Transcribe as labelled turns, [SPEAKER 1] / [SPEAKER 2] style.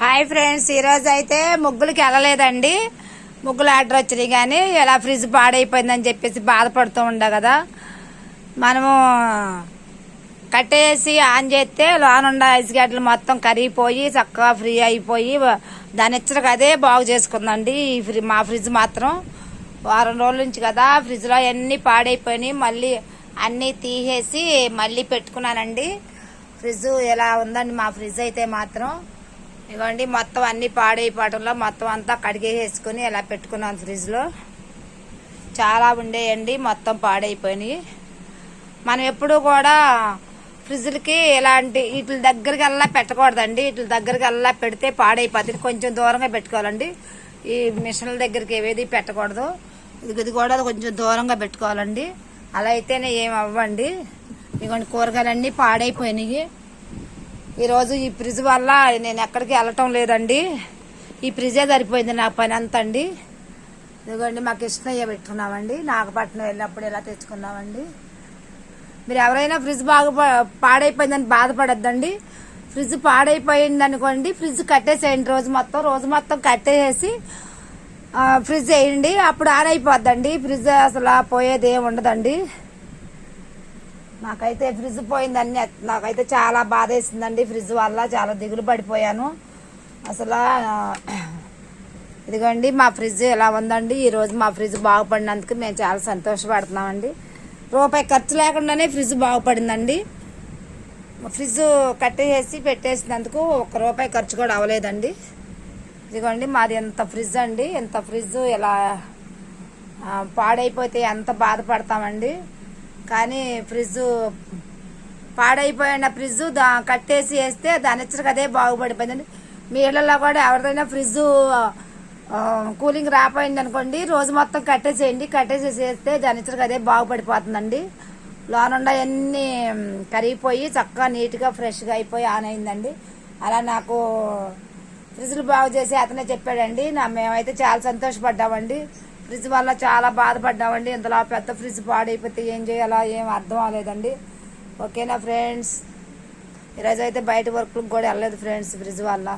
[SPEAKER 1] Hi friends, ఈరోజు అయితే ముగ్గులకి వెళ్ళలేదండి. ముగ్గులు ఆర్డర్ వచ్చినాయి కానీ ఇలా ఫ్రిడ్జ్ పాడైపోయిందని చెప్పేసి బాధపడుతూ ఉండే కదా. మనము కట్టేసి ఆన్ చేస్తే లోనుండ ఐస్ గడ్డలు మొత్తం కరిగిపోయి చక్కగా ఫ్రీ అయిపోయి దాని ఇచ్చరికి అదే బాగు చేసుకుందండి. మా ఫ్రిడ్జ్ మాత్రం వారం రోజుల నుంచి కదా ఫ్రిడ్జ్లో అన్నీ పాడైపోయినాయి. మళ్ళీ అన్నీ తీసేసి మళ్ళీ పెట్టుకున్నానండి. ఫ్రిడ్జ్ ఎలా ఉందండి మా ఫ్రిడ్జ్ అయితే మాత్రం. ఇవ్వండి మొత్తం అన్ని పాడైపోవటంలో మొత్తం అంతా కడిగేసుకుని ఇలా పెట్టుకున్నాను. ఫ్రిడ్జ్లో చాలా ఉండేయండి, మొత్తం పాడైపోయినాయి. మనం ఎప్పుడు కూడా ఫ్రిడ్జ్లకి ఇలాంటి వీటి దగ్గరికి వెళ్ళా పెట్టకూడదండి. వీటి దగ్గరికి వెళ్ళా పెడితే పాడైపోతుంది. కొంచెం దూరంగా పెట్టుకోవాలండి. ఈ మిషన్ల దగ్గరికి ఏవేది పెట్టకూడదు. ఇది కూడా కొంచెం దూరంగా పెట్టుకోవాలండి. అలా అయితేనే ఏం అవ్వండి. ఇదిగోండి కూరగాయలన్నీ పాడైపోయినాయి. ఈరోజు ఈ ఫ్రిడ్జ్ వల్ల నేను ఎక్కడికి వెళ్ళటం లేదండి. ఈ ఫ్రిడ్జే సరిపోయింది నా పని అంతా అండి. ఇదిగోండి మా కృష్ణయ్య పెట్టుకున్నామండి. నాగపట్నం వెళ్ళినప్పుడు ఇలా తెచ్చుకున్నామండి. మీరు ఎవరైనా ఫ్రిడ్జ్ బాగా పాడైపోయిందని బాధపడద్దండి. ఫ్రిడ్జ్ పాడైపోయింది అనుకోండి, ఫ్రిడ్జ్ కట్టేసేయండి. రోజు మొత్తం కట్టేసి ఫ్రిడ్జ్ వేయండి. అప్పుడు ఆన్ అయిపోద్దండి. ఫ్రిడ్జ్ అసలు పోయేది ఏమి ఉండదండి. నాకైతే ఫ్రిడ్జ్ పోయిందని నాకైతే చాలా బాధ వేసిందండి. ఫ్రిడ్జ్ వల్ల చాలా దిగులు పడిపోయాను అసలు. ఇదిగోండి మా ఫ్రిడ్జ్ ఎలా ఉందండి. ఈరోజు మా ఫ్రిడ్జ్ బాగుపడినందుకు మేము చాలా సంతోషపడుతున్నామండి. రూపాయి ఖర్చు లేకుండానే ఫ్రిడ్జ్ బాగుపడిందండి. ఫ్రిడ్జ్ కట్టేసి పెట్టేసినందుకు ₹1 ఖర్చు కూడా అవ్వలేదండి. ఇదిగోండి మాది ఎంత ఫ్రిడ్జ్ అండి. ఎంత ఫ్రిడ్జ్ ఇలా పాడైపోతే ఎంత బాధపడతామండి. కానీ ఫ్రిడ్జ్ పాడైపోయిన ఫ్రిడ్జ్ కట్టేసి వేస్తే దాని ఇచ్చరికి అదే బాగుపడిపోయిందండి. మీ ఇళ్లలో కూడా ఎవరిదైనా ఫ్రిడ్జ్ కూలింగ్ రాపోయింది అనుకోండి, రోజు మొత్తం కట్టేసేయండి. కట్టేసేసి వేస్తే దాని ఇచ్చరికి అదే బాగుపడిపోతుందండి. లోనుండ అన్నీ కరిగిపోయి చక్కగా నీట్గా ఫ్రెష్గా అయిపోయి ఆన్ అయిందండి. అలా నాకు ఫ్రిడ్జ్లు బాగు చేసి అతనే చెప్పాడండి. మేమైతే చాలా సంతోషపడ్డామండి. ఫ్రిడ్జ్ వల్ల చాలా బాధపడ్డామండి. ఇంతలా పెద్ద ఫ్రిడ్జ్ పాడైపోతే ఏం చేయాలో ఏం అర్థం అవ్వలేదండి. ఓకేనా ఫ్రెండ్స్, ఈరోజు అయితే బయట వర్క్లకు కూడా వెళ్ళలేదు ఫ్రెండ్స్ ఫ్రిడ్జ్ వల్ల.